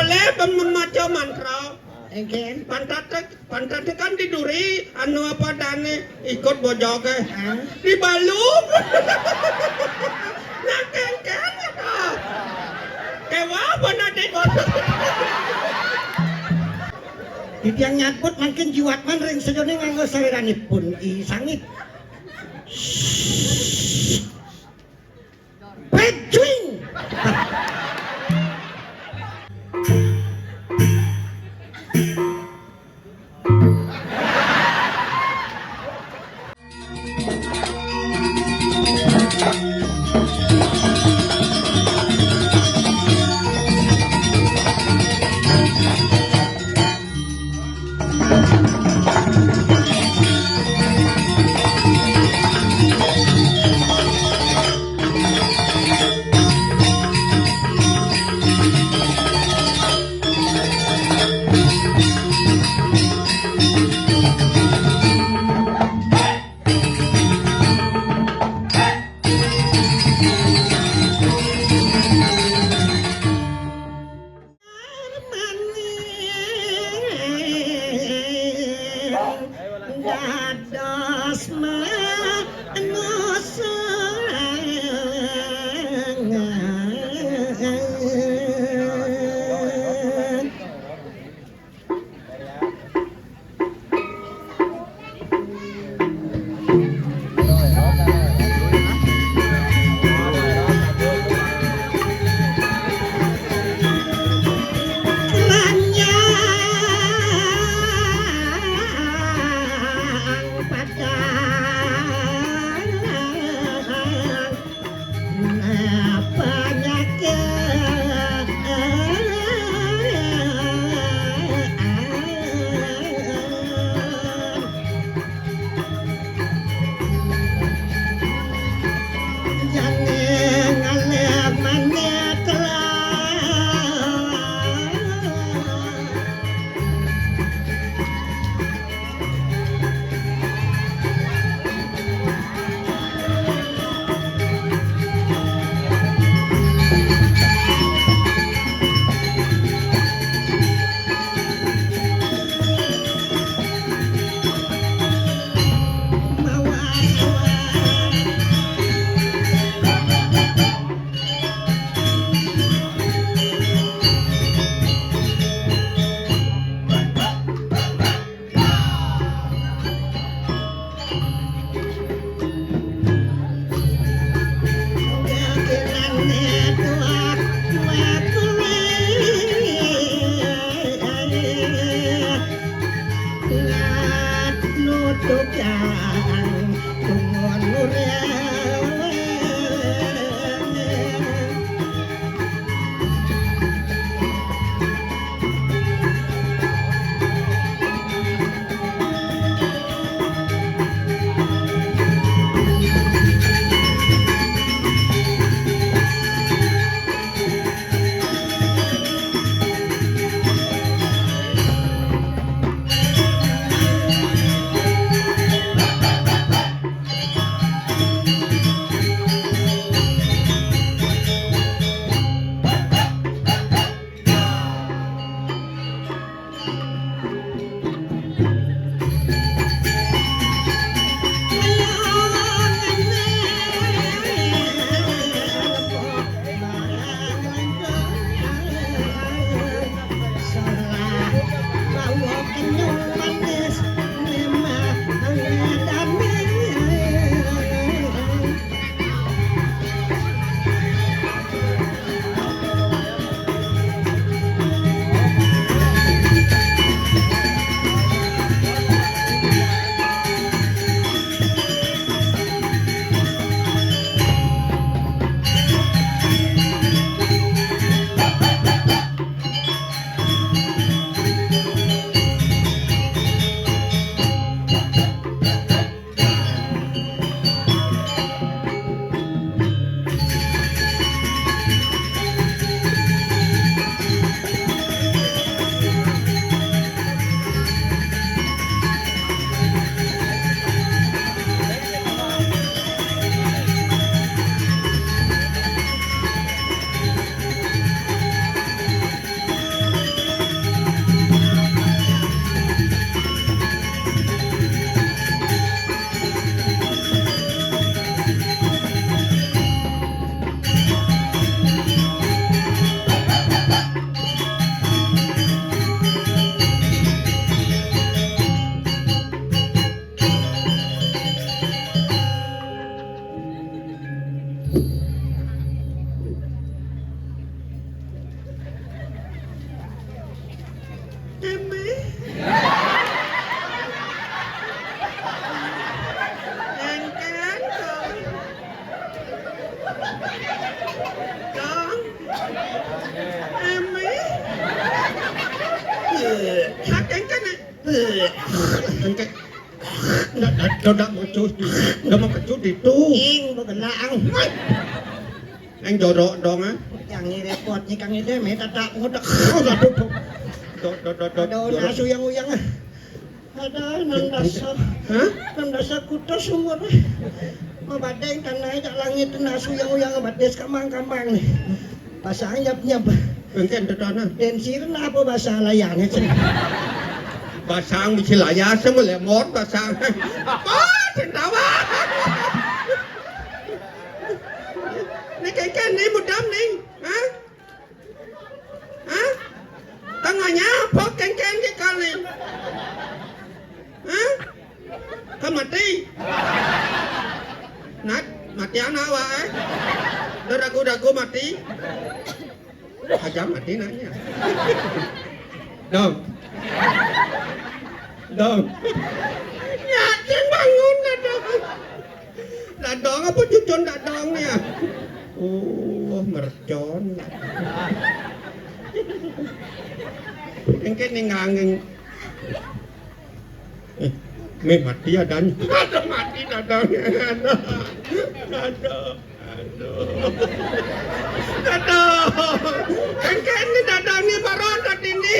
Pele membaca mantra. Engken. Pantat kan diduri anu apa dane ikut bojoge. Dibalung. Nah kengken eta. Kewa bener di Di tiang nyakut makin jiwat man ring sejone nganggo saliranipun I sangit. Pejuing. Eme. Engken dong. Dong. Eme. Tak engken. Engken. Nggak mau cuci. Nggak mau kecuci itu. Ing begelang. Anh jorok dong ah. Yang ini repot nih Kang Ide, me tatak ngodak. Ada nasu yang uyang. Ada nandasa. Hah? Nandasa kuta sumur. Mabadeng tanah jak langit nasu yang uyang bades kamang-kamang nih. Bahasa nyap-nyap. Engken tetana. Dan sirna apa bahasa layangnya sih? Basang bị laya semua lemot basang. Oh, centawa. Này cái này 100 này, hả? Hả? Tengahnya phok cái con này. Hả? Không mati. Nát, mati ana wae. Dagu mati. Aja mati nanya. Dong. Dong. Yakin bangun dong. Dadong apa cucun dadong nih ya? Oh, mercon. Engke ningangeng. Me mati ya dan. Aduh mati dadong. Aduh. Engke ini dadong ni baron ini.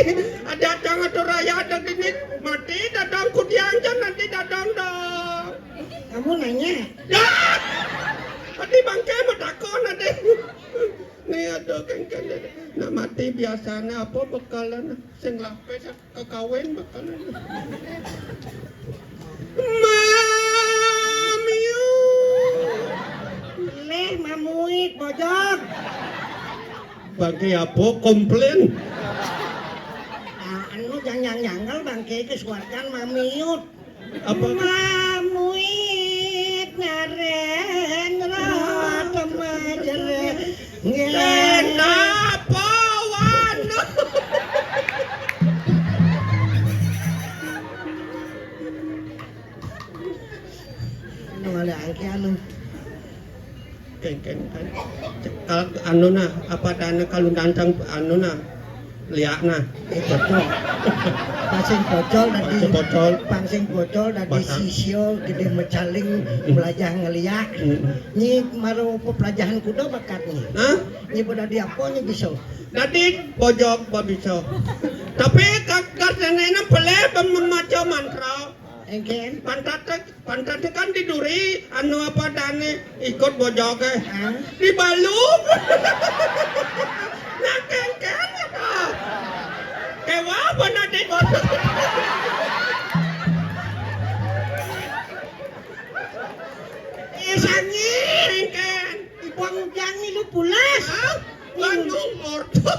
Ada jangan raya ada ini mati dadong kudianjan nanti dadong dong. Kamu nanya? Ya. Tadi bangke medakon ada. Nih ada kan nak mati biasanya apa bekalan sing lape kekawin bekalan. Mamiu. Leh mamuit bojok. Bangke apa komplain? Anu jangan nyanggal bangke kesuarkan mamiut. Apa? Mamuit ngaren rot majere Kenapa wano? Anu ada angki anu. Ken kalau anu na apa dana kalau dancang anu na liak na Bocol. Pasing bocol Bocol. pangsing bocol dan sisio gede mecaling belajar ngeliak. Ni maru pelajaran kuda bakat ni. Hah? Ni pada diapo ni bisa. Dadi pojok babiso. Tapi kakak neneknya peleh membaca mantra. Engken. Pantatnya kan diduri, anu apa dane ikut bojoknya. Ah. Dibalung. Nah kengken ya. Kewa apa nanti bojok. Sangir. Kengken. Ibuang ujang ni lu pulas. Hah? Bandung morto.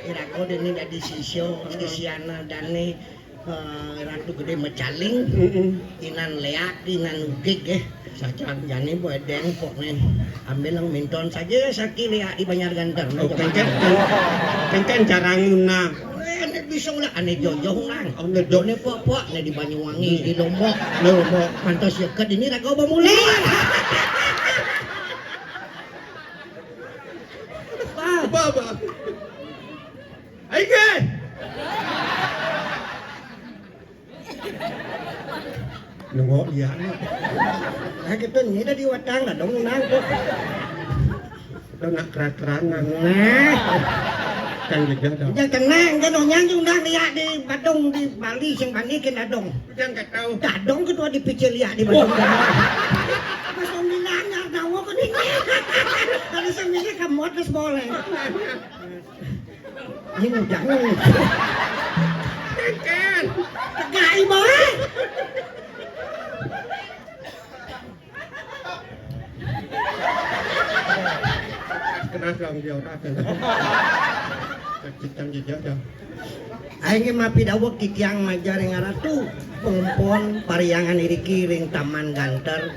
Irako dini dari sisio, sisiana dani ratu gede mecaling, inan leak, inan ugig saja jani boy den pokne ambil lang minton saja sakit leak di Banjar Gantar. Oh, kengken jarang nguna. Ane bisa ulah ane jojo nang. Oh, ne jo- Jone pok ne di Banyuwangi di Lombok. Lombok. Mantos yeukeut ini raga oba mulai. Apa? Aike. Nunggu iya. Nah gitu ni dah di watang dah dong nang kok. Lo nak keras-kerasan. Nah, Kan juga dong. jangan tenang kan orang yang undang lihat di Badung di Bali sing banikin adong. Jangan nggak tahu. Dadong kedua dipicil lihat di Badung. Mas om dinanya tahu kan ini. Kalau sendiri kamu terus boleh. Ini jangan. Kan. Tegai boleh. Keras dong dia orang. Kecicang juga dong. Aing mah pidawek kikiang majaring ngaratu pengempon pariangan iri kiring taman ganter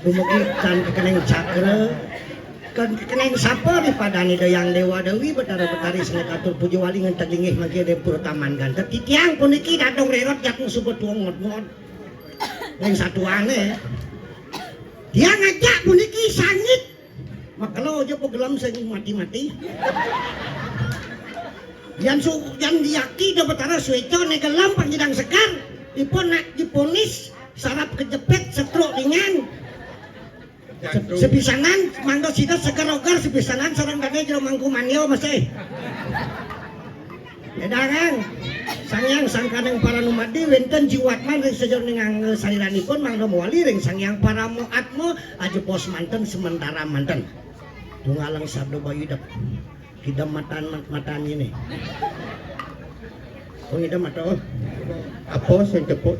dumugi can kekeneng cakre kan kenain sapa di padani dayang dewa dewi betara-betari sengit atur pujo wali ngan tagingih magi de pura taman ganteng titiang puniki datong rerot jatuh subet tuang ngot-ngot yang satu aneh dia ngajak puniki sangit makalo aja pegelam sing mati-mati yang diyaki da betara sueco negelam panjidang sekar dipun diponis sarap kejepit stroke ringan sepisanan mangga sida segar-ogar sepisanan sareng dane jero mangku manio masih edangan sangyang sangkaneng para numadi wenten jiwatman ring sejroning saliranipun mangga mawali ring sangyang para muatmo ajepos manten sementara manten tunggalang sabdo bayu dap hidam matan ini hidam mata apa sing tepuk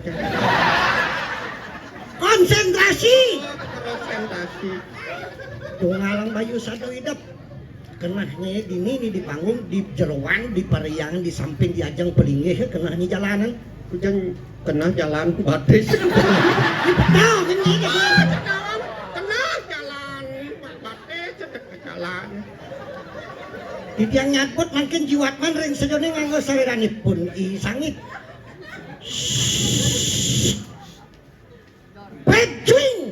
konsentrasi konsentrasi tunggalang bayu sado hidap kenahnya ini di panggung di jeroan di pariangan di samping di ajang pelinggih kenahnya jalanan kujang kena jalan batis tahu gini kena jalan batis jalan di tiang nyatput makin jiwatman ring sejone nganggo saliranipun i sangit pecuing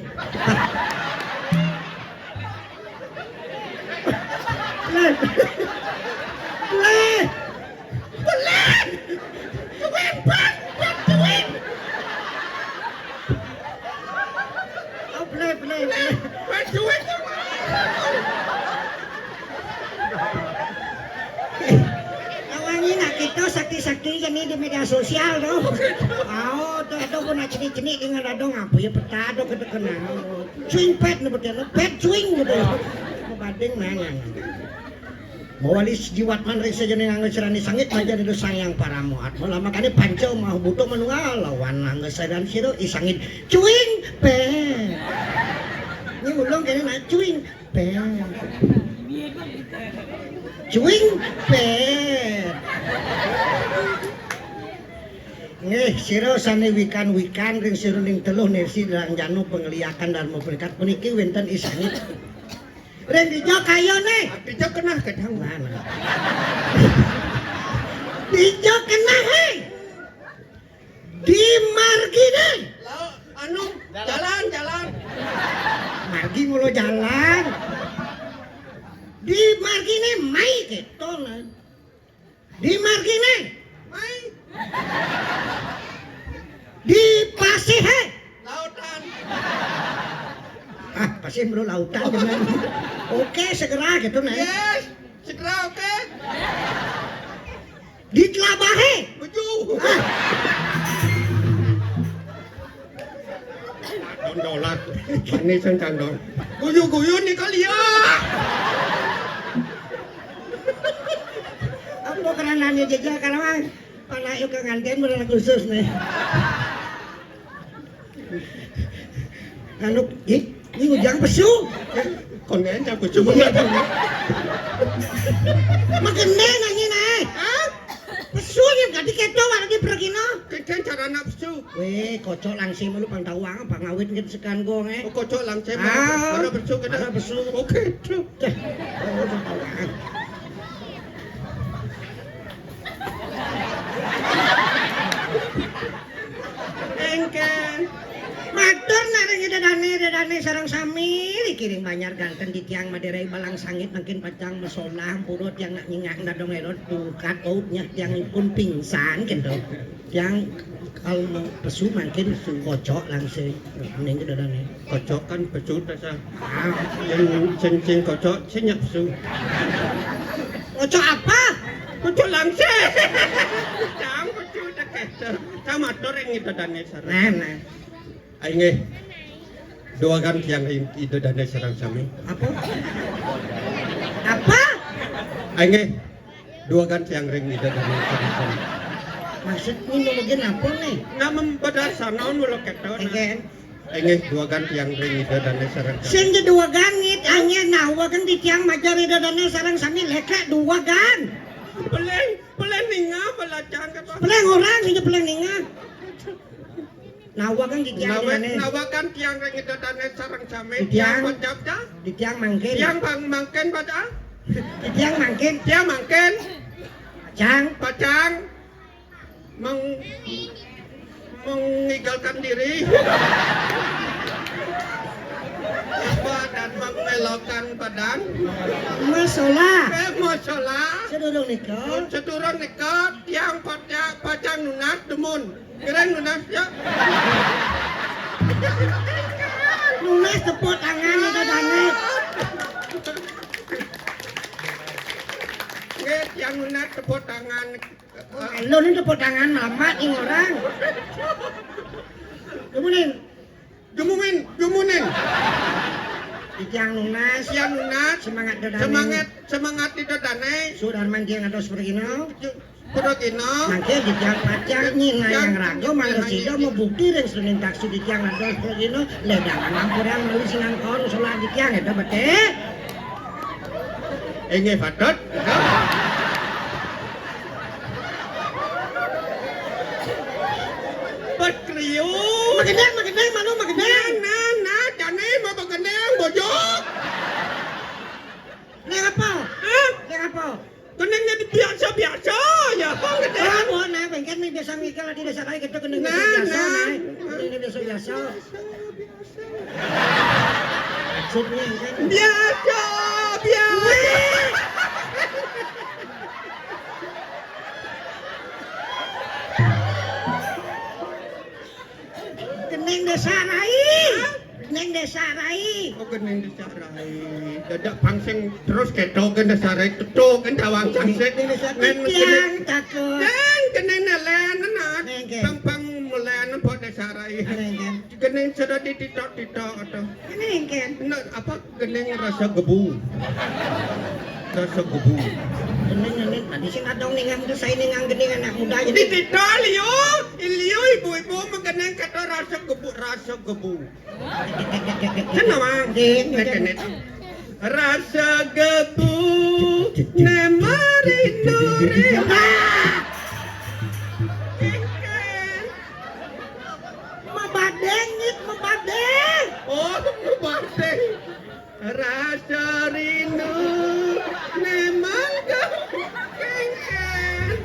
sakti-sakti ini di media sosial dong. Oh, tuh pun cini-cini dengan adong apa ya peta do kita kenal. Cuing pet nih betul, pet cuing gitu. Bading mana? Mawalis jiwatman ring sejene ngangge serani sangit aja di sayang para muat. Malah makanya pancau mau butuh menunggal lawan ngangge sedan siro isangit cuing pet. Ini ulung kene nak cuing pet. Cuing pet. Nggih, sira sane wikan-wikan ring sira ning teluh nirsi dalang janu pengliakan Dharma berkat puniki wonten isangit. Ring dijo kayone. dijo kenah kedang mana. Dijo kenah he. Di margine. Anu jalan. Margi mulo jalan. Di margine mai ketona. Di margine mai di Pasihe lautan Pasih bro lautan dengan oke segera gitu nah yes segera oke di Telabahe buju dondolat ini sengkang dong guyu nih kali ya apa kerananya jejak karena panah yuk ke nganten bener khusus nih anu ini ujang pesu kongen jak buju bener makin nanya nih pesu nih gak diketo warna di pergino keken cara nafsu weh kocok langsing lu pang tawang pang ngawit gitu sekan gong kocok langsing mana pesu mana pesu oke tuh engken matur naring dedane sareng sami dikiring banyar ganteng di tiang maderai balang sangit makin pacang mesona purut yang nak nyingak dadong erot bukat outnya tiang pun pingsan gitu tiang kalau pesu makin kocok langsung ning dedane kocok kan pesu dasar yang cincin kocok senyap su kocok apa kocok langsung jam pesu deket sama toreng itu dane sareng nah Aing dua kan yang itu dan serang sami. Apa? Aing dua kan yang ring itu dan serang sami. Maksudnya mungkin apa nih? Nama berdasar naon ulo keton. Aing dua kan yang ring itu dan serang sami. Sing dua ganit anya nawa kan di tiang majar itu dan sarang sami leka dua gan. Peleng ninga belacang kata. Peleng orang ini peleng ninga. Nawa kan di tiang dane. Nawakan tiang ring dane sareng jame Di tiang. pancap ta? Di tiang mangkin. Tiang mangken pada? Di tiang mangkin. Tiang mangken. Pacang. Mengigalkan diri. Apa dan membelokkan badan. Masalah. Masalah. Sedurung nikah. Sedurung nikah tiang pacang nunas demun. Keren nunas ya. Nunas tepuk tangan itu dane. Yang nunas tepuk tangan. Lu ini tepuk tangan mamat ing orang. Jumunin. Di tiang nunas. Tiang nunas. Semangat dodane. Semangat di dodane. Sudarman dia ngados pergino. Purogino. Mangke di tiang pacang nyina yang rago manggesido mau bukti dan senin taksi di tiang ngados pergino. Ledangan ampurang meli sinan kon solah di tiang itu bete. Nge patot. Kriu. Magendeng malu magendeng. Nah, jane mau magendeng bojok. Neng apa? Neng apa? Gendengnya biasa ya. Ah, bukan nah, bengkel nih biasa mikir di desa lain kita gendeng biasa. Gendeng biasa. Maksudnya kan? Biasa. Gendeng desa rai. Oh, gendeng desa rai. Dadak pangsing terus ketok gendeng desa rai tutuk gendawang pangsing. Tiang takut. Gendeng nelen anak. Pang melen buat desa rai. Gendeng sudah dititok atau. Gendeng kan? Apa gendeng rasa gebu. Gendeng tadi sing adong ningang tuh saya ningang gendeng anak muda jadi. Dititok Ilio ibu-ibu mengenang kata rasa gebu. Kenapa? Rasa gebu nemari nuri. Mebadeng. Oh, mebadeng. Rasa rindu memang kengken.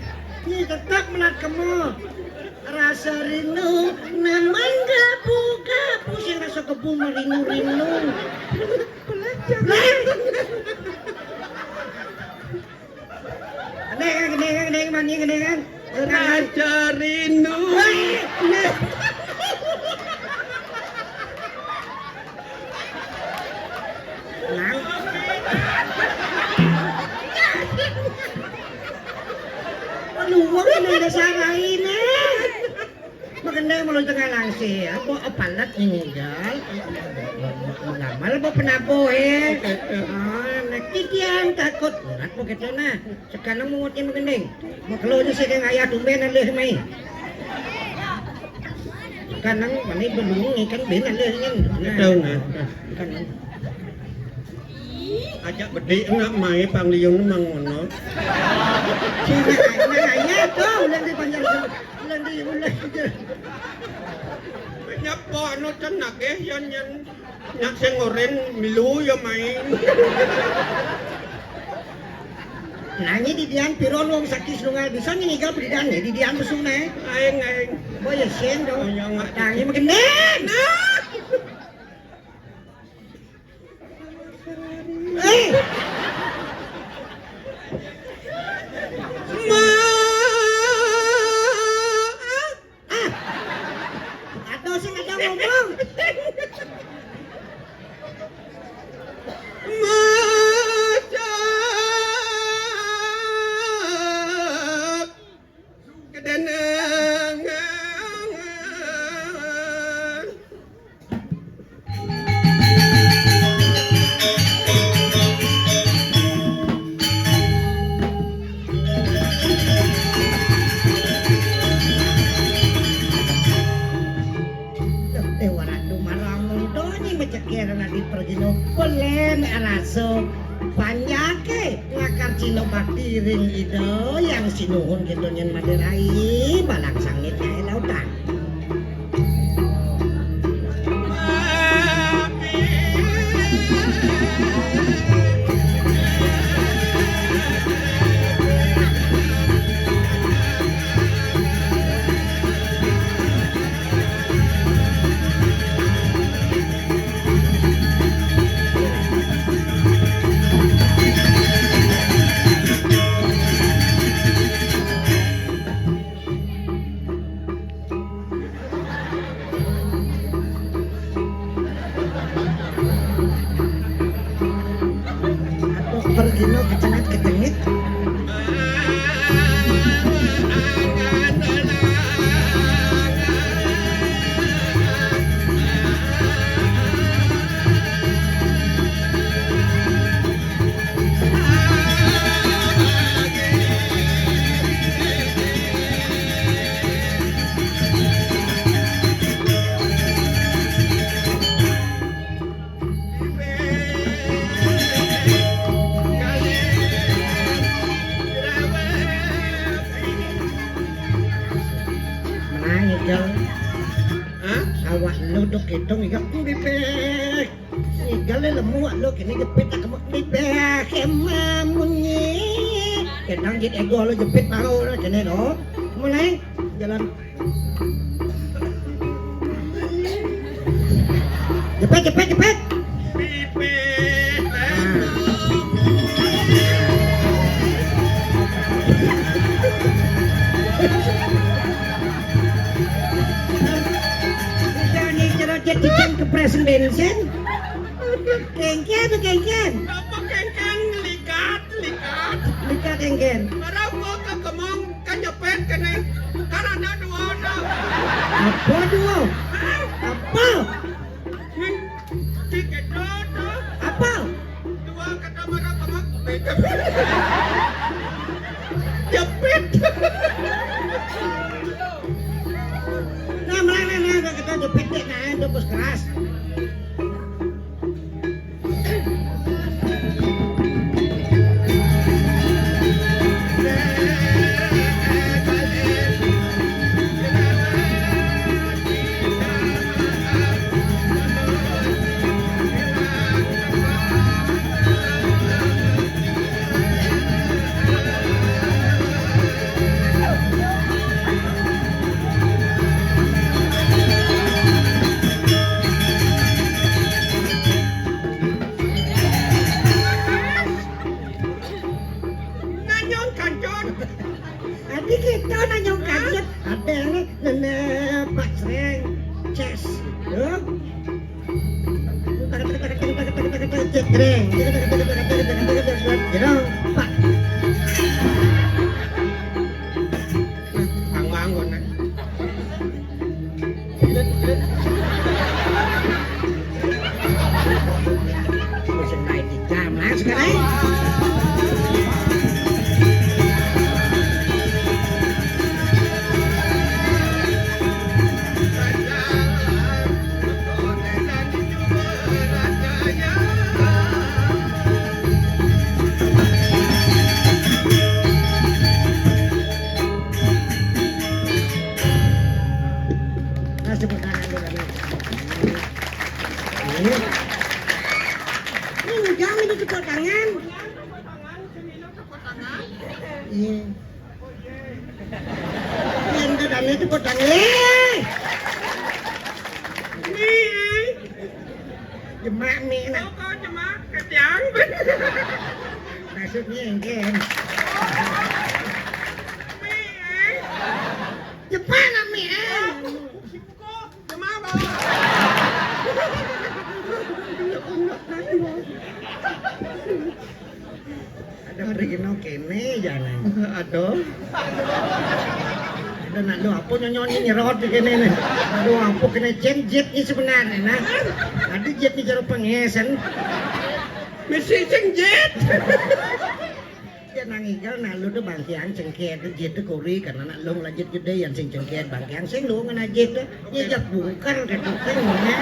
Ini tetap melat kamu. Rasa rindu memang gabu sing rasa gebu merinu. Gede. Rasa rindu. Luwag na desa lain maganda mo lang tengah langsi apa palat ninggal ngamal ba penapo nakitian takut ngat mo kita na sekarang mengutin magandeng maklo niya sige ngaya tumben ang leh sekarang mani belum ikan ben ang leh yan Betul na. kanang Ajak bedi enggak mai pangliung mang ngono. Naya to, ulan di panjang ulan di. Nyapa ano tenak yan nyak sing oren milu ya main. Nanya di dian piron wong sakis lungal bisa ninigal peridan di dian besung na. Aing. Boy ya sen do. Yang Tangi magenden. Atau sing ada ngomong. Pelen araso panyake ngakar cino baktiring ido yang sinuhun kedonyan maderai balang sangit ya lautan kecengat ketengit. Awak lo dok ketong igak ngipek igale lemu lo kene jepit tak kemak ngipek kemamunyi kedang jit ego lo jepit mau lo kene do mulai jalan cepet Kengken kepresen bensin. Kengken. Apa kengken likat. Likat kengken. Marah gua ke kemong kan jepit kene. Karena dua ada. Apa dua? Apa? Tiket dua. Apa? Dua kata marah kemong. Jepit. Nah, mulai kita jepit deh, nah, itu bos keras. Adik kita nanyong kaget. Ada yang nenek Pak Sreng Ces. Yuk. Cekreng. Pak. Bangun. Musim naik di jam lah sekarang. Ini jangan itu tepuk tangan. Iya. Yang dan itu tepuk tangan. Nih. Jemak nih nak. Kau jemak ketiang. Maksudnya engken. Cepat lah mi. Jemak bawa. Ada pergi no kene jangan. Aduh. Ada nak lo apa nyonyoni nyerot di kene nih. Lo apa kena jet ni sebenarnya nah. Ada jet ni cara pengesan. Mesti jet. Dia nangigal nak lo tu bangkian cengket tu jet tu kori karena nak lo lanjut gede yang sing cengket bangkian sing lo ngena jet tu. Dia jak bungkar ke tukang nya.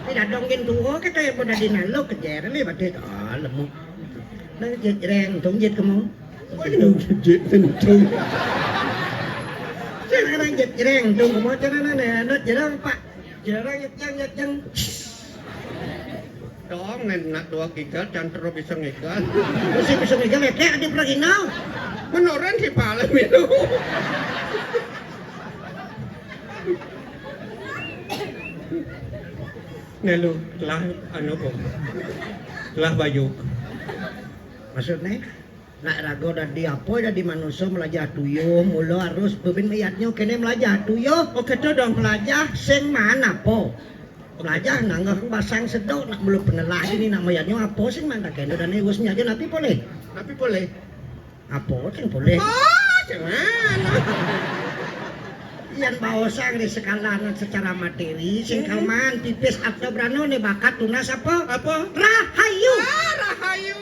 Tidak dongin tuh kata yang pada dinalo kejar ni badet ah lemu. Nó dịch rèn thủng dịch không? Dịch thủng. Chứ nó đang dịch rèn thủng không? Cho nên nó chỉ đang pak, chỉ đang nhặt chân. Đó nên nak dua giga dan terus bisa ngigal. Bisa ngigal ya kayak di Pragino. Menoren si pala milu. Nelu lah anu kok. Lah baju. Maksudnya nak rago dah di apa dah di manusia melajah tuyo mula harus pebin mayatnya kene melajah tuyo oke tu dong melajah sing mana po melajah nang basang sedok nak belum pernah lagi ni nak mayatnya apa sing mana kene dan ewusnya aja nanti boleh Tapi boleh. Apa sing boleh? Oh, jangan. Yan baosa di sekalanan secara materi sing kalman pipis atau brano ne bakat tunas apa? Apa? Rahayu. Rahayu.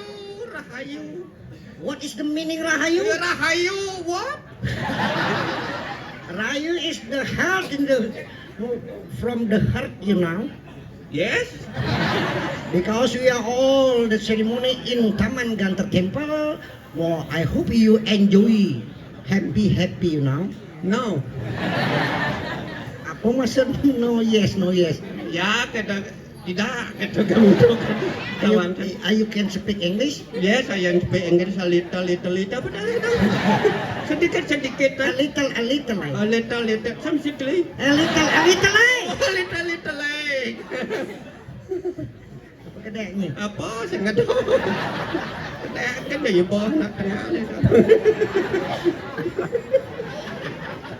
Rahayu. What is the meaning rahayu? Rahayu what? Rahayu is the heart in the from the heart, you know. Yes. Because we are all the ceremony in Taman Gantar Temple. Well, I hope you enjoy. Happy, you know. No. Apa maksud no yes, no yes? Ya, tidak kita kamu kawan. You can speak English? Yes, I can speak English a little. Sedikit. A little. A little. Some sickly. A little. A little. Apa kedeknya? Apa? Saya nggak tahu. Kan dari bawah nak tengah ni.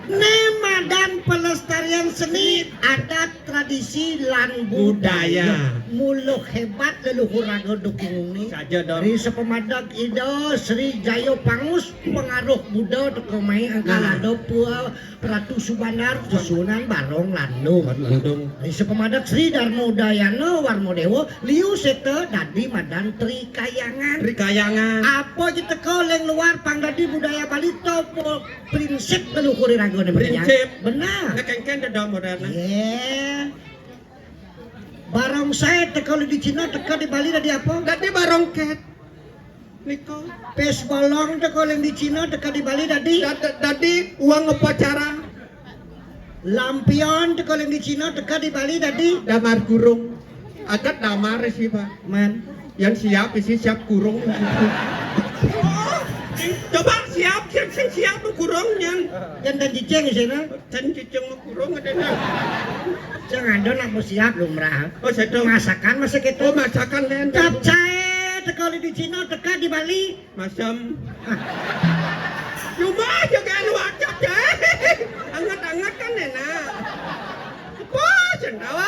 Nama dan pelestarian seni, adat, tradisi, lan budaya. Muluh hebat leluhur raga duking ini. Saja dong. Dari sepemadak ida Sri Jayo Pangus, pengaruh Buddha dekomai angkalado pua Pratu Subandar susunan Barong Landung. Dari sepemadak Sri Darmo Dayana Warmodewo Liu Sete Dadi Madan Trikayangan. Apa kita koleng luar panggadi budaya Bali topo prinsip leluhur raga. Prinsip. Benar. Kan ada modern. Yeah. Barong saya teka di Cina, teka di Bali dari apa? Dari barongket. Niko. Pes bolong teka di Cina, teka di Bali dari uang upacara. Lampion teka di Cina, teka di Bali dari Damar kurung. Agak damar sih Pak. Man. Yang siap isi siap kurung. Coba siap kurungnya. Yang dan cicing di sana. Dan cicing kurung ada nak. Jangan ada nak siap lumrah. Oh saya tahu. Masakan masa kita. Oh masakan lain. Capcay teka di Cina, teka di Bali. Masam. Cuma juga luar capcay. Angat kan enak. Apa cendawa?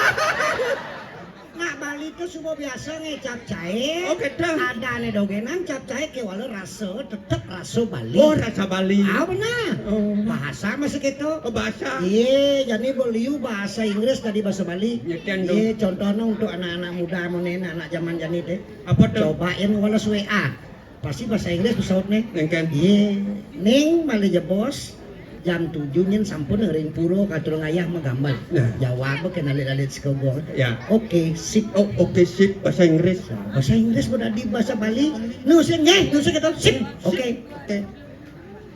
Nak Bali itu semua biasa nge capcay. Oh gitu. Ada ane dogenan capcay ke walau rasa tetap rasa Bali. Oh rasa Bali. Ah benar. Oh. Bahasa masih gitu. Oh bahasa. Iya, jadi beliau bahasa Inggris tadi bahasa Bali. Iya, contohnya untuk anak-anak muda monen anak zaman jani deh. Apa tuh? Cobain walau WA. Pasti bahasa Inggris pesawat nih. Kan? Iya, ning balik je bos. Jam 7 nyen sampun ngering puro katurung ayah menggambar. Nah. Jawab ke nalit-nalit sekogor. Ya. Oke, sip. Oh, oke sip bahasa Inggris. Bahasa Inggris udah di bahasa Bali. Nusin kata sip. Oke.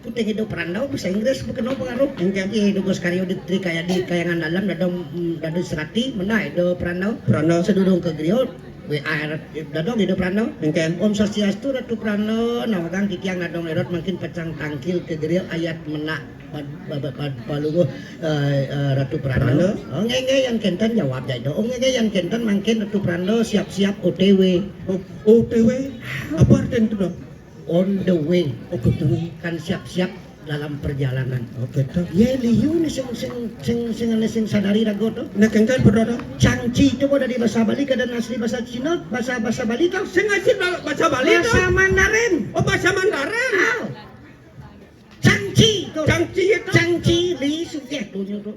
Putih hidup perandau bahasa Inggris bukan pengaruh. Engke. Iya, dugos karyo di kayangan dalam dadong serati mana hidup perandau. Sedudung ke griot. Dadong hidup perandau. Engke. Om Swastiastu Ratu Prano nawagang kitiang dadong lerot makin pecang tangkil ke griot ayat menak balungo Ratu Prano. Oh ngenge yang kenten jawab jado. Oh ngenge yang kenten makin Ratu Prano siap-siap OTW. OTW? Apa artinya itu dong? On the way. Oh gitu. Kan siap-siap dalam perjalanan. Oh gitu. Ya liu ni sing sadari rago to. Nah kan berdoa. Cangci itu dari bahasa Bali ke dan asli bahasa Cina, bahasa Bali to. Sing asli bahasa Bali to. Bahasa Mandarin. Oh bahasa Mandarin. Oh. Cangci to. Cangci itu. Cangci li suyeh to.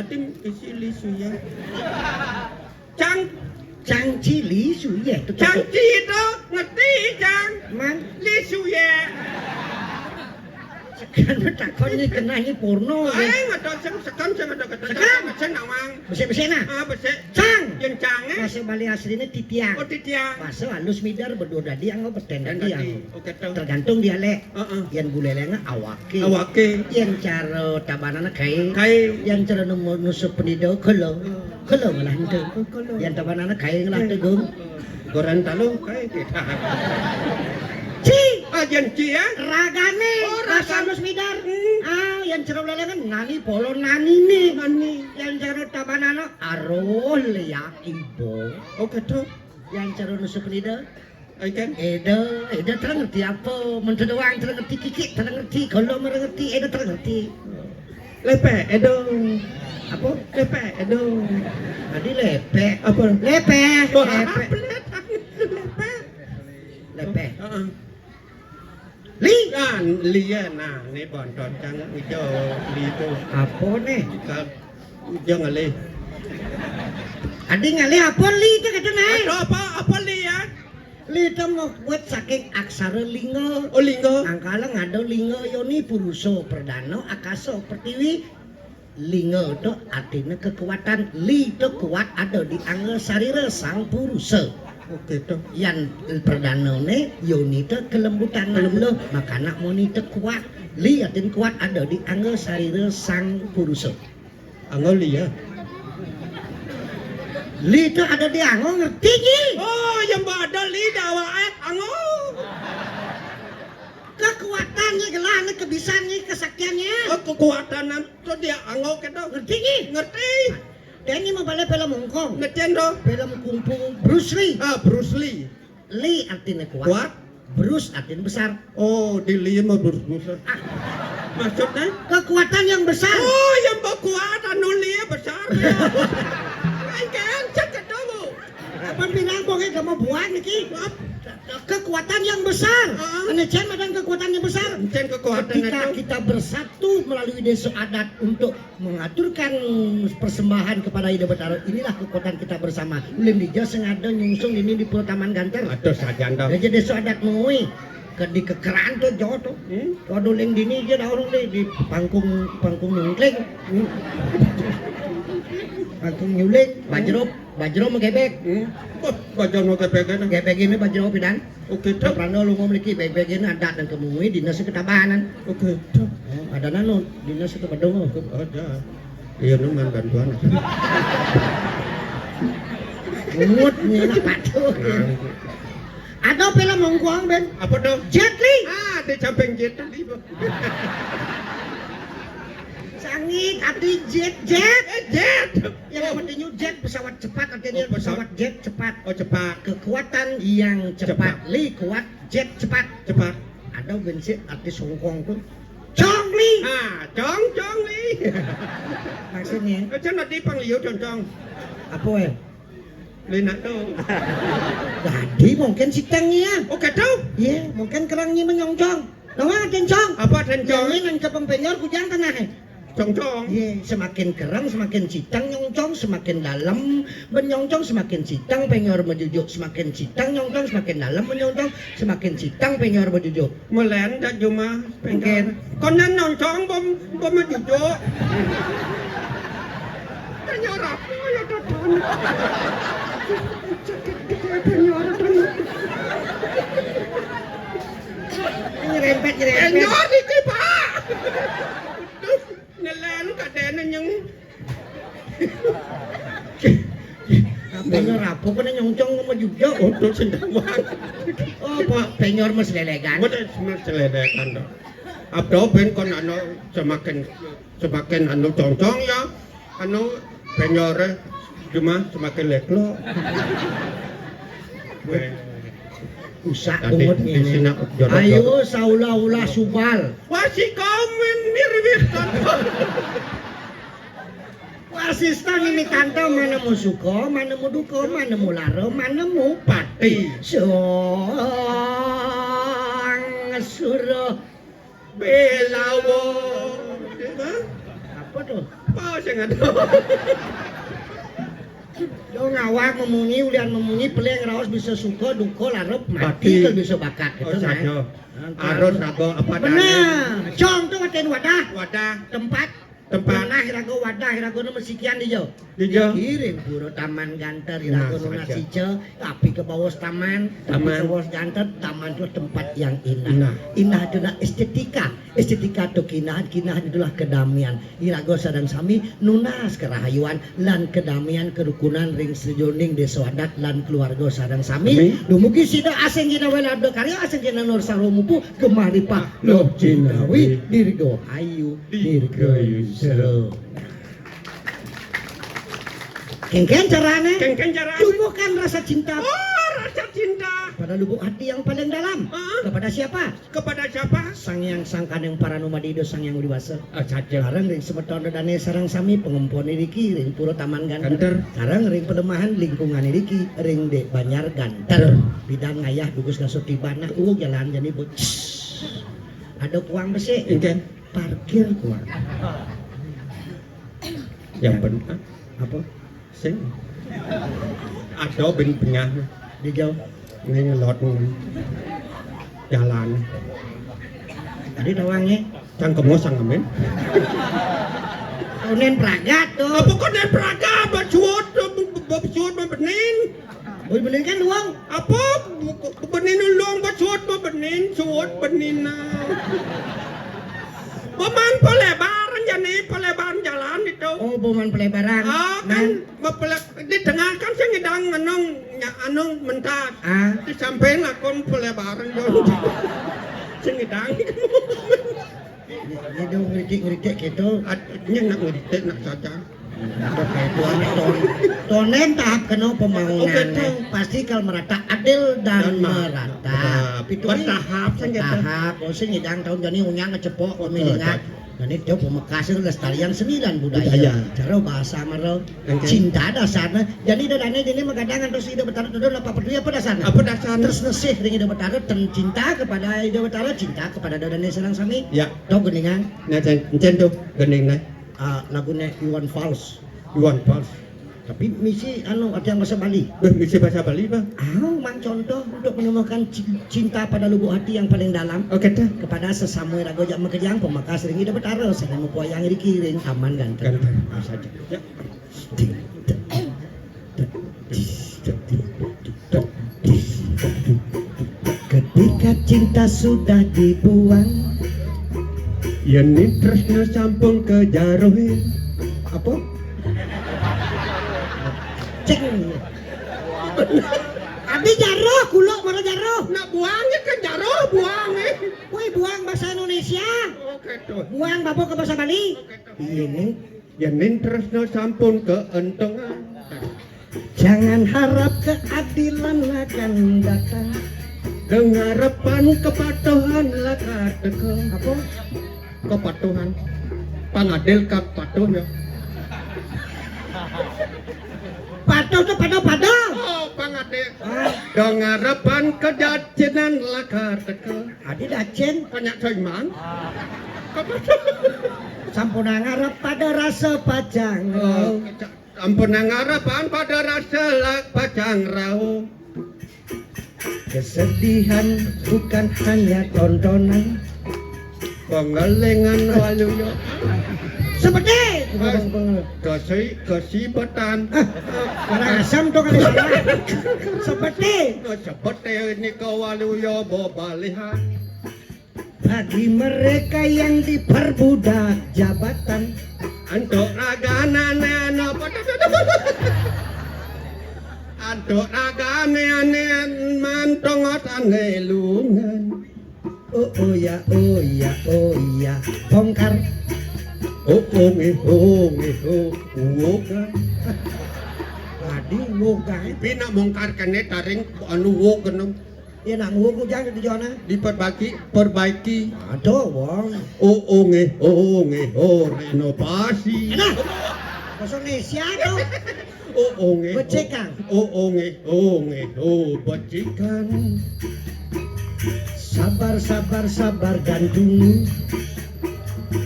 Atin isi lisu ya. Cangci li suyeh to. Cangci itu ngerti Cang. Man Lisu ya. kan takon ni kena ni porno. Ay, ngato sekan ada kata. Sekan nawang. Besi nah. Ah, besi. Cang. Yang Cang Bahasa Bali aslinya titiang. Oh, titiang. Bahasa halus midar berdua dadi anggo beten dadi anggo. Oke, tahu. Tergantung dialek. Heeh. Yang gulelengna awake. Awake. Yang cara tabanana kai. Kai. Yang cara nusuk pendido kelo. Kelo ngalah henteu. Yang tabanana kai ngalah tegung. Gorontalo kai kita. Ci. Ajan Ci ya. Ragane. Oh, Bahasa halus midar. Ah, yang cara lelengan nani polo nani nih. Nani. Yang cara tabanana arol ya ibo. Oke, tahu. Yang cara nusuk pendido Ikan. Eda terang ngerti apa? Menteri doang terang ngerti kiki, terang ngerti kalau mereka ngerti, Eda terang ngerti. Lepe, edo. Apa? Lepe, edo. Tadi lepe. Apa? Lepe. Oh, Lepe. Lepe. Lepe. Heeh. Li. Nah, Lia, nah, ini bontot cang hijau Li itu. Apa nih? Hijau ngali. Adi ngali apa li itu kata naik? Apa Li ya? Li itu mau buat saking aksara linga. Oh linggo. Angkala ngado linga yoni puruso perdana akaso pertiwi. Linga itu artinya kekuatan. Li itu kuat ada di angga sarira sang purusa. Oke toh. Yang perdana ne yoni itu kelembutan lo makana moni itu kuat. Li artinya kuat ada di angga sarira sang purusa. Angol Lia. Li itu ada di angga ngerti ni? Oh, yang ada Li dawa angol. Kekuatannya gelahnya kebisaannya kesaktiannya. Oh, kekuatan itu dia angol kita. Ngerti ni? Ngerti. Dan ini mau balik film Hongkong. Ngerti dong. Film kungfu Bruce Lee. Bruce Lee. Lee artinya kuat. Kuat. Bruce artinya besar. Oh, di Lee mau Bruce. Maksudnya? Kekuatan yang besar. Oh, yang berkuat anu Lee besar. Kan cakap dong. Apa bilang boleh kamu buat nih? Kekuatan yang besar. Ane Cen dan kekuatan yang besar. Cen kekuatan Ketika itu. kita bersatu melalui desa adat untuk mengaturkan persembahan kepada Ida Betara, inilah kekuatan kita bersama. Ulim dija sengaja nyungsung ini di Pulau Taman Ganter. Aduh saja anda. Jadi desa adat mui di kekeran tuh jauh tuh. Kalau ling dini aja dah orang di pangkung nyungkling. Pangkung nyuling, bajro mengebek. Bajau mau kepegang. Gebek ini bajro pidan. Oke Tak toh. pernah lu memiliki beg-beg ini adat dan kemui dinas ketabanan. Oke toh. Ada nanu dinas ketabadong. Ada. Iya nu man bantuan. Mungut ni nak patuh. Ada film Hongkong ben. Apa dong? Jet Li. Di samping jet tadi. Sangit arti jet. Jet. Yang artinya jet pesawat cepat artinya Oh, pesawat. pesawat jet cepat. Oh cepat. Kekuatan yang cepat. Li kuat, jet cepat. Cepat. Ada bensin artis Hongkong tuh. Chong Li. Chong Li. Maksudnya Chứ nó đi bằng liu chong. apa ya? Li nak tu. Jadi mungkin sitangnya. Oke tu. Iya, mungkin kerangnya menyongsong. Nawa kencong. Apa dan chong? Jangan ke pempenyor kujang tanah. Chong. Iya, semakin kerang semakin citang nyongcong, semakin dalam menyongsong semakin citang penyor menjujuk, semakin citang nyongcong semakin dalam menyongsong, semakin citang penyor menjujuk. Melen dah cuma Mungkin. Con nên non chong bom mà jujo. Penyorap ya teton. Penyorap. Nyerempet. Penyor iki, Pak. Nelen kadene nyeng. Penyor apa kok nyongcong menjujuk? Untuk sendawang. Oh, Pak, penyor mas lelegan. What is seledekan dong. Abdo ben kon anu semakin anu congcong ya. Anu penyore cuma semakin leklo. Usak Tadi ungut di ini. sini jodoh. Ayo saula-ula subal. Wasi komen mirwir Asisten ini tante mana mau suka, mana mau duka, mana mau lara, mana mau pati. Sang suruh Belawo. apa tuh? Apa sih nggak tahu. Yo ngawak memungi, ulian memungi, peleng raos bisa suka, duka, larep, Mati. mati, kalau bisa bakat Oh gitu saja. nah. Arus rago apa Benar. Cong tuh wadah wadah, Wadah tempat. Tempat. Nah, irago wadah, irago nama sekian di jauh. di jauh. Kirim puro taman ganter, Nah, irago nama saja. sice, tapi ke bawah taman, tapi ke bawah ganter, taman itu tempat yang indah. Indah. Indah itulah estetika, estetika itu kinahan itulah kedamaian. Irago sadang sami nunas kerahayuan lan kedamaian kerukunan ring sejoning desa adat lan keluarga sadang sami. Dumugi sida asing gina welado karya asing gina nur sarumupu kemari pak lo jinawi dirgo ayu dirgo yusro. Kengken carane Kengken cara. tumbuhkan rasa cinta Oh, rasa cinta. pada lubuk hati yang paling dalam. Kepada siapa? Kepada siapa? Sang yang sangkan yang para numadido sang yang dewasa. Saja. Sarang ring sebeton dane sarang sami pengumpul niriki ring puro taman ganter. Ganter. Sarang ring pedemahan lingkungan niriki ring de banyar ganter. Bidang ngayah dugus ngasut tibana jalan jadi bot. ada uang besi. Ingin Parkir uang. yang benar Apa? sing ada benyah Di jauh. ini ngelot jalan Tadi uangnya. cangkemmu sangamen Unen pragat tuh. apa kok nih praga bacuot benin Uy bener kan uang. apa benin ulung bacuot benin cuot benin Paman pelebaran jadi pelebaran jalan itu. Oh, boman pelebaran. Kan di tengah kan saya ngedang anong mentas. Di samping lakon pelebaran yo. Saya ngedang. Ini dong ngeritik gitu. Nya nak ngeritik nak saja. Ada kayak tuan tonen tahap kena pembangunan. Pasti kalau merata adil dan merata. Bertahap saja. Bertahap. Oh, sing ngidang tahun jani unyang ngecepok pemilingan. Dan itu pemekasan lestarian seni dan budaya. Cara bahasa maro cinta dasarnya. Jadi dadane jadi magadangan terus ide betara itu apa peduli apa dasarnya? Apa dasarnya? Terus nesih dengan ide betara dan cinta kepada ide betara, cinta kepada dadane senang sami. Ya. Tahu geningan? Nah, encen tuh gening nih. Lagunya Iwan Fals. Iwan Fals. Tapi misi anu ada yang bahasa Bali. Bisa bahasa Bali bang? Mang contoh untuk menemukan cinta pada lubuk hati yang paling dalam. Oke dah. Kepada sesama rago jak makejang pemakas ring ida betara sana mupoyang dikiring aman ganteng. Saja. Ya. Ketika cinta sudah dibuang, yen tresna sampun kejarohe. apa? Cek. Abi jaroh kulo mana jaroh? Nak buangnya ke jaroh buangnya. Woi buang bahasa Indonesia. Oke tuh. Buang babo ke bahasa Bali. Ini Yen tresna sampun keentengan. jangan harap keadilan akan datang. Dengarepan kepatuhan laka teka. Apa? Kepatuhan. Pangadil kepatuh ya. Patuh tuh patuh. Oh, pangadil. Dengarepan kejajinan laka teka. Adi dacen Banyak seiman. Kepatuh. sampun ngarep pada rasa pajang. Ampun ngarapan pada rasa pajang rau. Kesedihan bukan hanya tontonan. Pengelingan waluyo. Seperti Kesibetan. asam tuh kali salah. Seperti Seperti ini kawaluyo bobalihan. bagi mereka yang diperbudak jabatan. Antuk ragane no Antuk ragane mantongot angelungan. Oh ya bongkar. Woga. Adi woga. Pina bongkar kene taring anu wogen Ya nak wogo jangan di jona. perbaiki. Aduh wong. Renovasi. Nah. Bahasa Indonesia tuh. Becekang. Becikan. Sabar dan tunggu.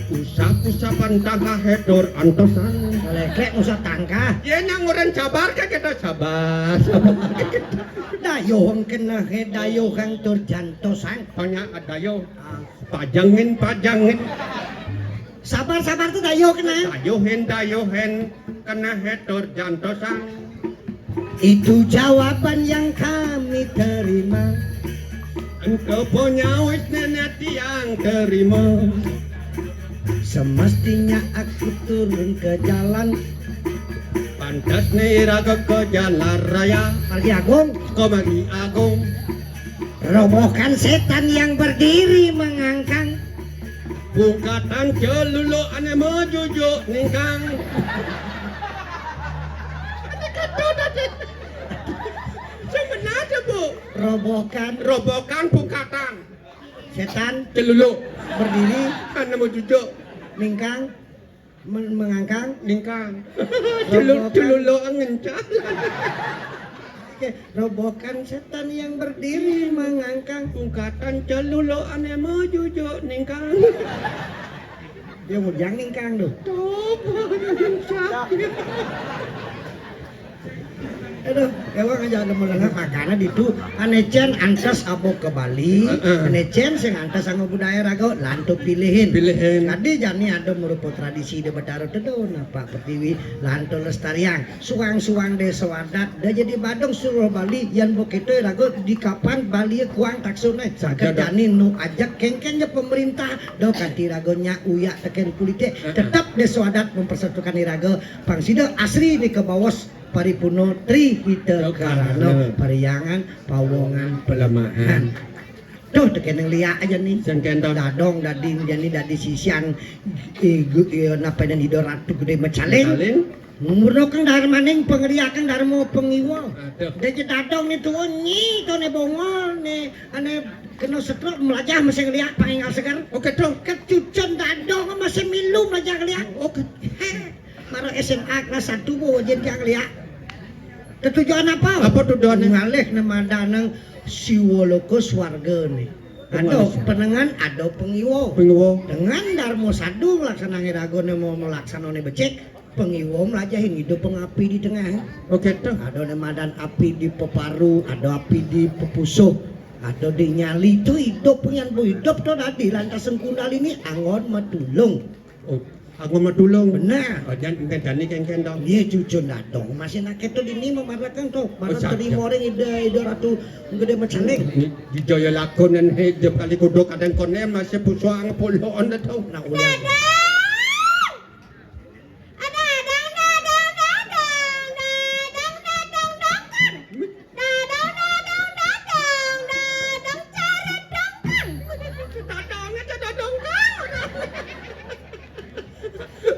Usap-usapan tangka hedor antosan. Leklek usah tangka. Ya nyanguran sabar kan kita sabar. Dayo kena dayo kang tur jantosan. Banyak ada yo. Pajangin. Sabar tuh dayo kena. Dayohen kena hedor jantosan. Itu jawaban yang kami terima. Engkau punya wis nenek yang terima. Semestinya aku turun ke jalan. Pantas nih raga ke jalan raya. Margi Agung, Komagi Agung. robohkan setan yang berdiri mengangkang. Bukatan celulu ane mejujuk ningkang. Sebenarnya bu. Robohkan bukatan. Setan Celulu berdiri ane mejujuk ningkang mengangkang. ningkang. Celulu ngencang. robohkan setan yang berdiri mengangkang ungkatan celulo ane mau jujuk ningkang. dia mau jang ningkang tuh Sakit. aduh ewang aja ada melengah makana itu anecen antas abo ke Bali anecen sing antas anggo budaya rago lantu pilihin tadi jani ada merupakan tradisi de Betaro tedo napa pertiwi lantu lestariang suang-suang de sewadat da jadi badong suruh Bali yan begitu rago di kapan Bali kuang taksune saged jani nu ajak kengkennya pemerintah do kanti ragonya uya teken kulite tetap de sewadat mempersatukan irago pangsida asri di kebawos Paripuno Tri Hita Karano Pariyangan Pawongan Pelemahan. Tuh teken yang liya aja nih. Sengkendon Dadong dading jani dadi sisian napa dan hido ratu gede mecaling. Murno kang darmaning pengeriakan darmo pengiwo. Deje dadong nih tuh nyi to ne bongol ne ane kena setruk melajah masih ngeliat pangingal segar. oke dong Kecucun dadong masih milu melajah ngeliat. oke Maro SMA kelas 1 bawa jadi ngeliat. Tujuan apa? Apa tujuannya? Ngalih nama danang siwoloko swarga nih. Ada penengan, ada pengiwo. Dengan darmo sadu laksana ngirago mau melaksanakan becek. Pengiwo melajahin hidup pengapi di tengah. oke dong Ada nama dan api di peparu, ada api di pepusuh, ada di nyali itu hidup pengen hidup tuh tadi lantas sengkundal ini angon matulung. aku mau tulung Benar. jangan jani kengken dong Dia cucu datang masih nak itu dini memarakan tuh baru terima orang ide ratu gede mecaling di jaya lakonan hidup kali kuduk kadang konem masih pusuang puluhan dah tau nak ulang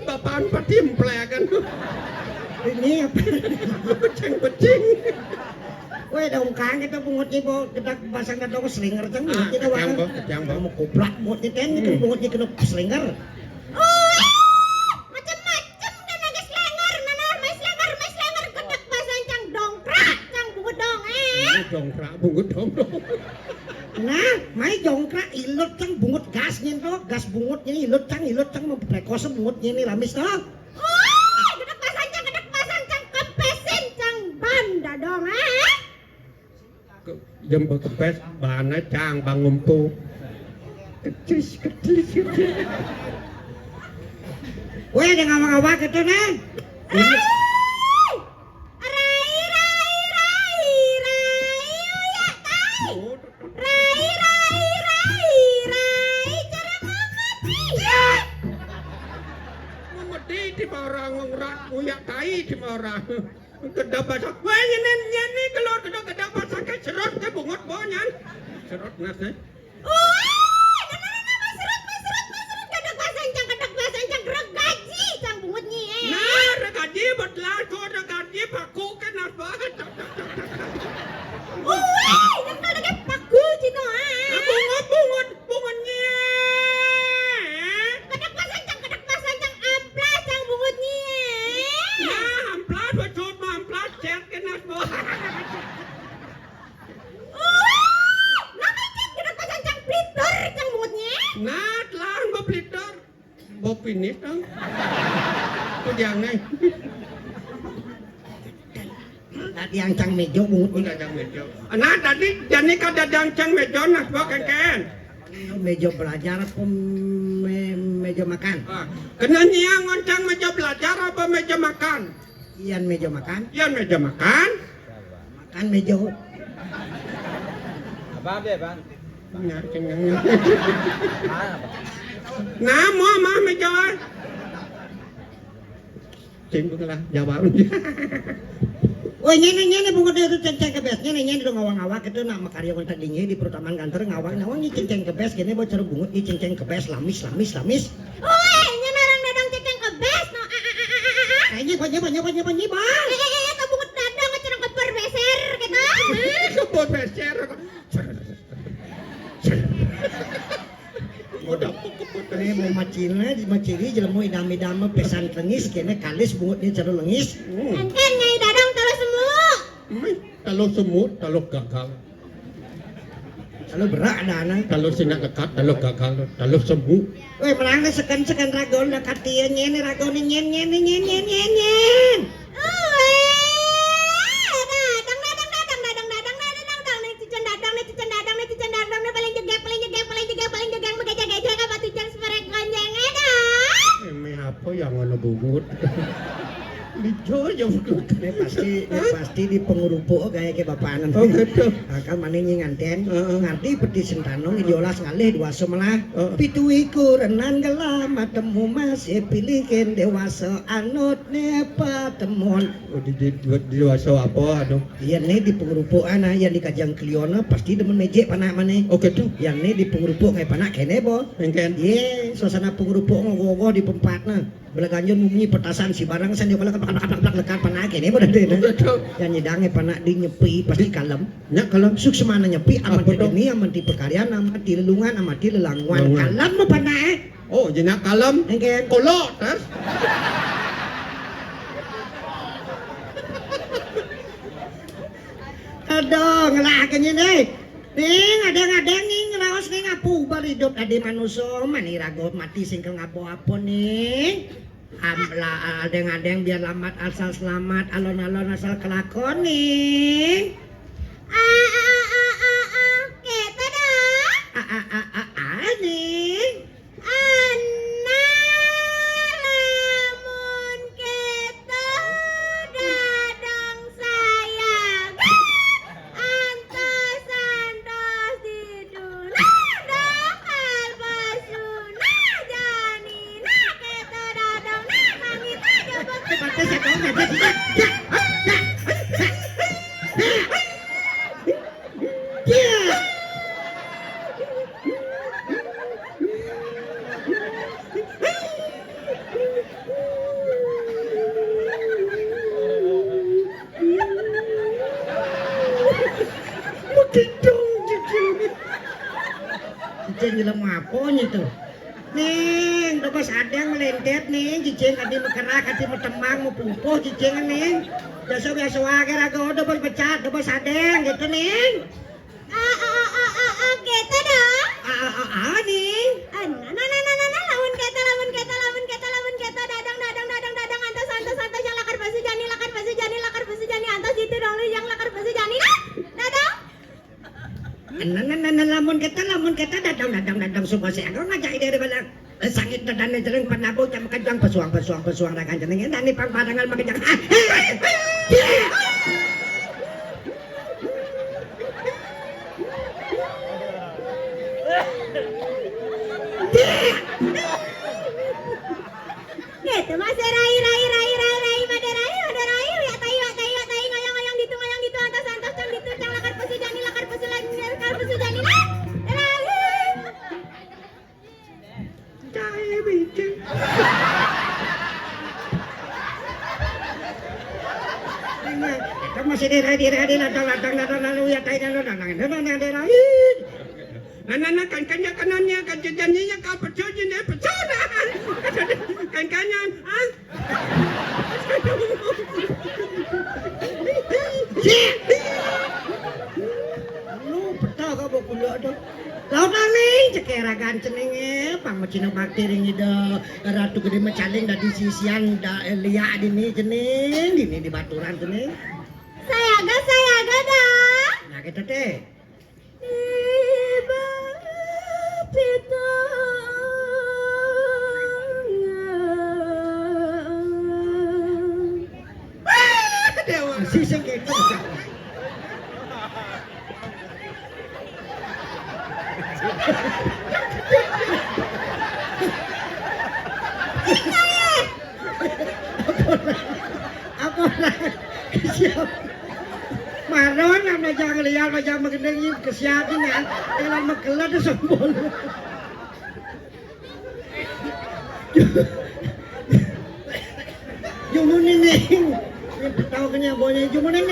bapaan patimplekan ini apa pecing-pecing weh dongkang kita pungut ibu kita pasang ke dong slinger ceng kita wakang kejang mau kuplak buat kita itu pungut kena slinger macam-macam dan naga slinger mana mai slinger gedek basan cang dongkrak cang bungut dong dongkrak bungut dong nah mai jongkrak ilut cang bungut gasnya tuh gas bungutnya ilut cang memprekose bungutnya ini lamis tuh gedek basan cang kepesin cang banda dong jemput kepes bahannya cang bangumpu kecil weh ada ngawang-ngawang gitu nih di orang ngrak uyak tai di orang kedap basak wah nyeni keluar kedap basak ke serot ke bungut bonyan serot nasi gedek basan cang regaji cang bungutnya nah regaji betlah tuh regaji paku ke nas banget yang kalau dekat paku cino bungutnya gedek basan cang amplas cang bungutnya nah amplas becut mah amplas cet ke nas banget gedek basan cang plitor cang bungutnya nah telah beplitor bopinis dong tuh jangan tadi yang cang mejo bungut udah jang mejo nah tadi jani kada jang mejo nas bawa kengken mejo belajar apa mejo makan kena nyiang ngoncang meja belajar apa meja makan ian mejo makan iya meja makan makan mejo Abang deh, Bang. nyari cengengnya Mana, Bang? nah mau mah meja cing lah jawab wah nyene bungut itu ceng kebes nyene dong ngawang-ngawang itu nama karyawan tadinya di perutaman kantor ngawang ini ceng kebes gini bocor bungut ini ceng kebes lamis nya narang dadang ceng kebes no kayaknya banyak bang kabungut dadang acara keper beser gitu kebot beser udah ini mau macilnya di macili jelemu idam pesan lengis kene kalis bungutnya cara lengis kan nyai dadang terus semua kalau semut, kalau gagal. Kalau berak dana. Kalau sinak dekat, kalau gagal, kalau semut. Weh melangkah sekan ragon dekat dia nyen ragon nyen. Apa yang ana bungut? Lijo ya Ini pasti di pengurupuk kayak bapakan. Oh gitu. Akal mana nganten, nganti peti sentanong idiolas ngalih dewasa malah. Heeh. Pitu iku renan gelam temu masih pilihkan dewasa anut nepa temuan. Oh di dewasa apa aduh. Iya nih di pengurupuk ana yang di kajang kliona pasti demen mejek panak mana. Oh gitu. Yang nih di pengurupuk kayak panak kene bo. Engken. Ye, suasana pengurupuk ngogoh di pempatna. Belaganjon mumi petasan si barang san dia balak lekat panak kene bo dade. Yang nyedangnya panak di nyepi pasti kalem. Nya kalau Suk semana nyepi aman Apa di dong? geni aman di pekarian aman di lelungan aman di lelanguan. Lelanguan. Kalem mo panak. oh jenak kalem Engken. kolot tas. Aduh, ngelakan ini. Ning, ada ning ngelaos ning apu bar hidup ade manusia maniragot mati singkel ngapo apa ning. Amla adeng biar lambat asal selamat alon-alon asal kelakon ning. Kita dah. Ning. Lamun kita dadang sayang antos di dunia dakal basuna janina kita dadang mangit aja Pati sa kong Cicing nyelam apa itu? Ning, dobas adang melentet ning, cicing kadi mekerak, kadi metemang, mepumpuh cicing ning. Biasa-biasa wae rago dobas pecat, dobas adang gitu ning. kita dah. Ning. Lamun kita dadang antos yang lakar basi jani antos itu dong yang lakar basi jani dadang. Lamun kita dadang suka saya kau ngajak dari balang sangit dan jeleng panabo jam kajang pesuang rakan jeneng dan pang padangan makajang. Gitu masih rai maderai ya tai ngoyong gitu antos cang gitu cang lakar basi jani nah. Cai bikin. Kamu masih di ladang lalu ya tai ladang. Nana kan kanannya kan jadinya ka pecojnya peconan. Kan kanyan ah. Lu petah ka bo kulo do. Laut ning cekeragan cenenge pang macina bakti ring ida ratu gede mecaling dari sisian da liya dini ceneng dini di baturan ceneng. Sayaga dah. Nah kita teh. Tiba pita Dewa. Sising kita. Apa siap maron na jangan lihat macam mengenai kesiapan ya dalam mekelat sembol jumuning tahu kenya boleh jumuning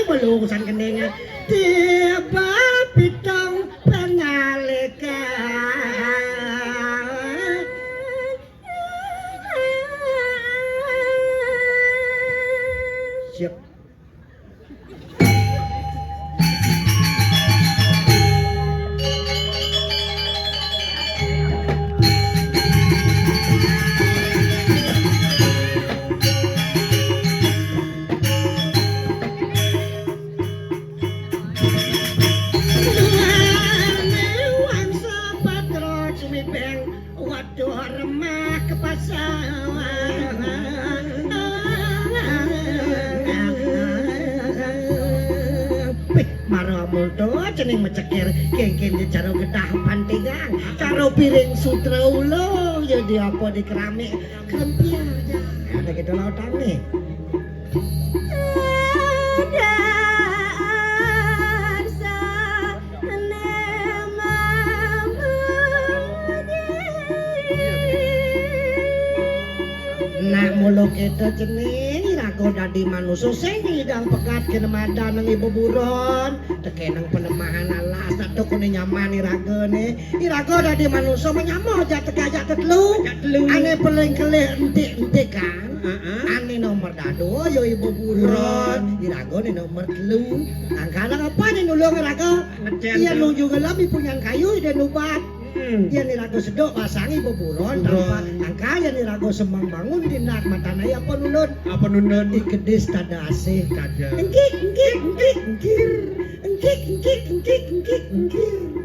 belusan kendengnya tiba pitong pengalihkan siap waduh remah ke pasawan. Maro multo jeneng mecekir kengken di caro getah pantingan caro piring sutra ulo ya di apa di keramik kempiar ya ada gitu lautan nih nak mulu kita jeneng irago dadi manusia sing hidang pekat kena madan nang ibu buron tekenang penemahan alas satu kune nyaman irago dadi manusia menyamo jatuh gajak tetelu ane paling kelih entik kan ane nomor dado yo ibu buron irago nih nomor telu angkana apa nih nulung irago iya nunggu gelap punya kayu dan nubat Yan irago sedok pasangi beburon tanpa angka yan irago semang bangun dinak matanay apa nunun ikedis tada asih kada engkik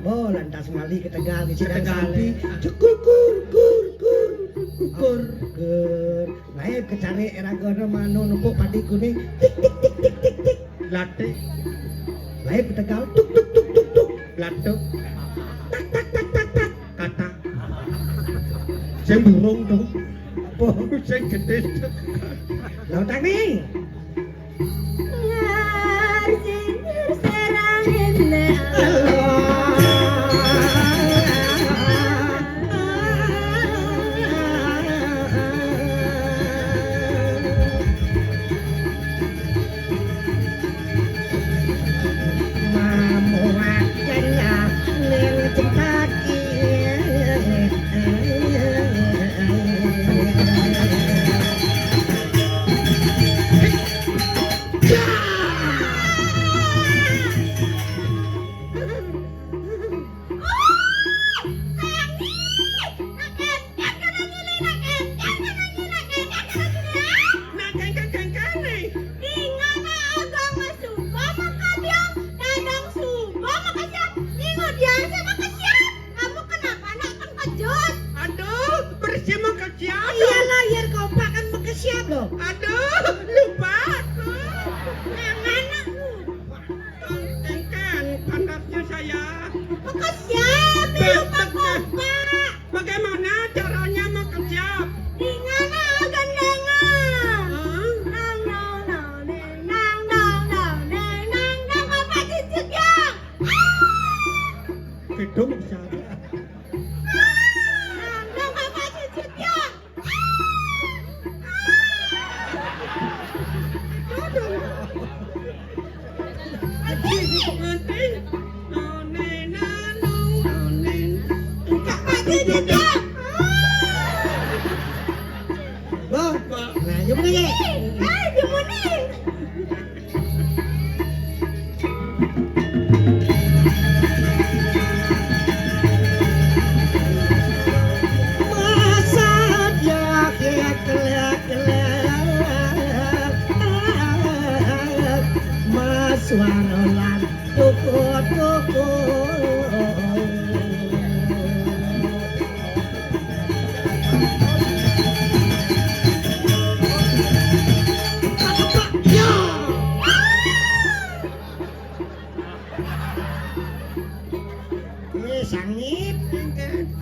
oh lantas mali ke Tegal di Tegal kur lain kecari irago manu numpuk padi kuning tik latte lain ke Tegal tuk latuk kata saya burung dong saya gede lautan nih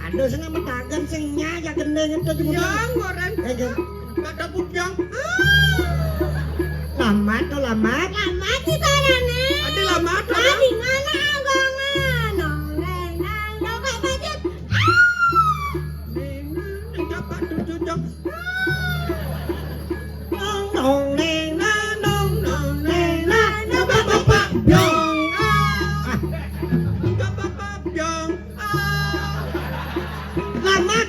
Aduh, senang mentagan sing nyaya gendeng itu juga. Yang orang. Ada bujang. Lamat tuh lamat. Lamat di tarane. Ada lamat. Di mana agongan? Nong kak budget. Neng dapat tujuh. Nong bapak byong. Bapak byong. Lamat.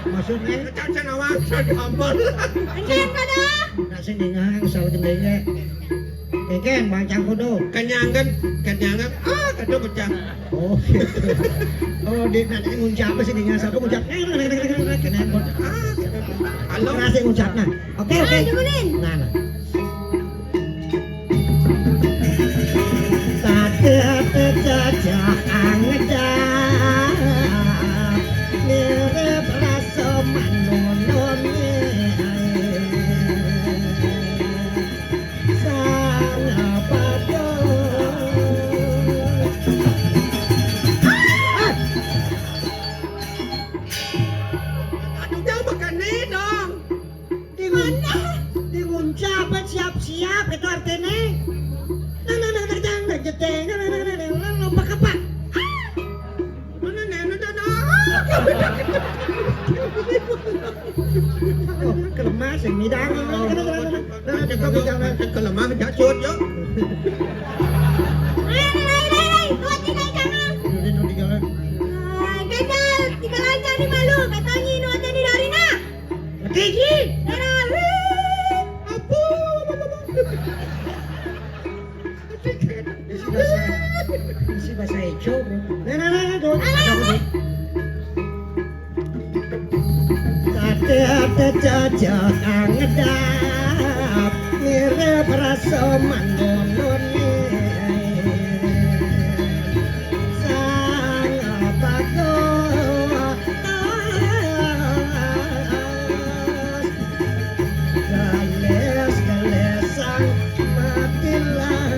Maksudnya kecacan awak sambal. Kenyan kada? Nasi ningang sal gendenge. Keken bangcang kudu. Kenyangan. aduh pecah. Oh gitu. Oh dia nanti ngucap apa sih dia siapa ngucap? Kena handphone. Halo. Kerasa ngucap nah. Oke. Dumunin. Nah. Tata jajah angedap mirip rasa manonone sang padha. Aduh jangan makan nih dong. Di nguncap siap-siap itu artinya. Lomba kapan? Mana nenek dana? Kelemas yang midang. Kelemah jatuh yo. Rai, tuat ni naik jangan. Kejal, tiga lancar di malu. Katanya nuat ni dari na. Tinggi. Apa? Isi bahasa Ejo, bro. Ada jajah angedap mirip rasa manonone sang bagus gales-galesan matilah.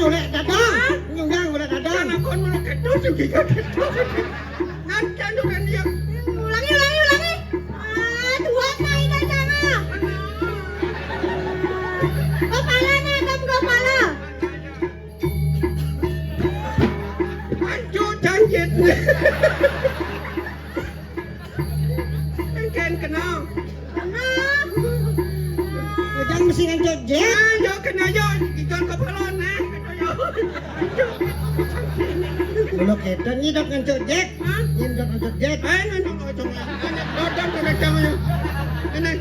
Nyulek dadang, nyunggang udah dadang. Kon mau kedus juga kedus. Ngancam juga dia. Ulangi. Tuat naik dah jangan. Kepala na, kepala. Anjur janjit. Kan kenal. Ngejang mesti ngancot jet. Yo kena yo ikan kepala nah. Kalau kita nyidok ngancot jet. Nyidok ngancot jet. Nandung ojong. Dodong kena jangan. Ini.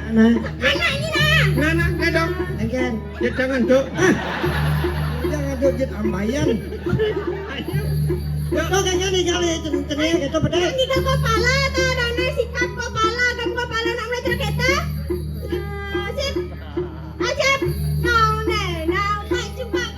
Anak. Anak ini nah. Nana, dodong. Again. Ya jangan tuh. Jangan ngancot jet ambayan. Kau kayaknya nih kali tenang kita pada. Yang tiga kepala tuh, dana sikap kepala kan kepala nak mulai terketa. Sip. Acap. Now, maju pak.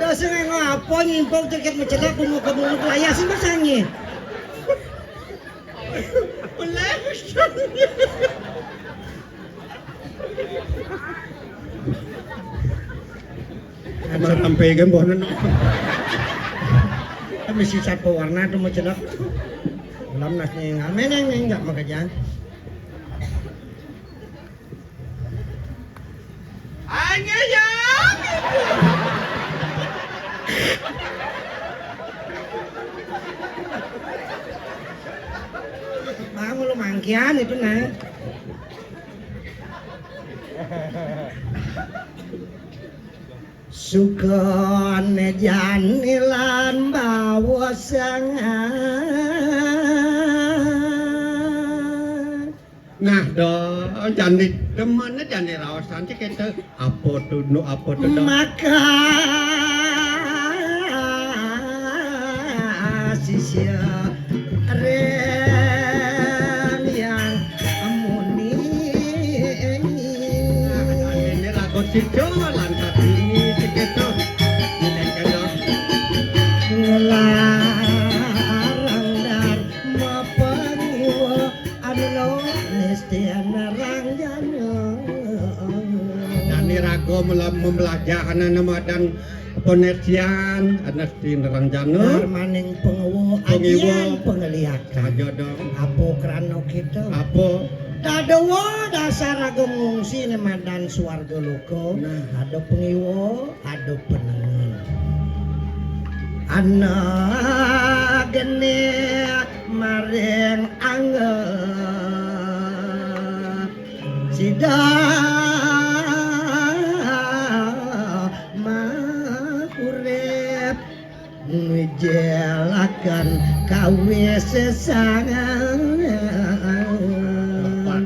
Sing apa nyimpong tiket mencelak kumuk-kumuk layar sih masangi. Lemes. Sampai kan bonan. Kami sisa pewarna tuh mencelak. Dalam nasnya ngamen yang enggak makanya. Hanya yang Bang lu mangkian itu nah. Sukon janilan bawa sangat. nah do jani demana jani rawasan cik kita apa tuh no apa tuh do Maka sisia ren yang amuni ini ragot sijo lantas ini cik kita ini kan ngelarang dan mapangiwa anu nestian narang jana jani rago membelajaran nama dan penelitian anasti neranjana maning pengewo Pengewo. ajian pengeliakan aja dong apa krano kita apa Dadewa dasar agam ngungsi nemadan swarga loka. Nah. Ada pengiwo, ada penengen. Anak gene maring angge sida mahurep ngejelakan kawe sesangan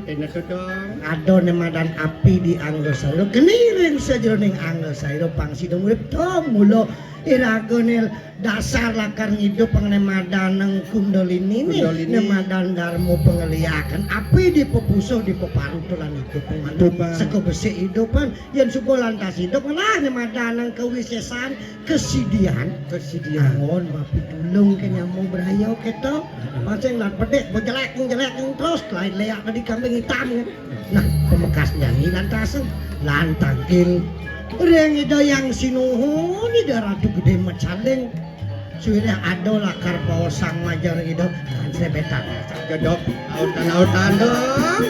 ini tuh dong ado nemadan api di anggo sayro keniring sajroning anggo sayro pangsi dong urip mulo iragonil dasar lakar ngidup pengnemadan nang kundalini Kundalini. nemadan darmo pengeliakan api di pepuso di peparutulan hidup Hidupan. seko besi hidupan yang suko lantas hidup lah nemadan nang kewisesan kesidian angon bapi dulung kenya mau berayau keto pancing lat pedek bejelek terus lain leak tadi kambing hitam kan nah pemekas nyanyi lantasan lantangking Reng ida yang sinuhun ida ratu gede mecaling suwira ado lakar bawa sang majar ida kan sebetan gedok autan-autan dong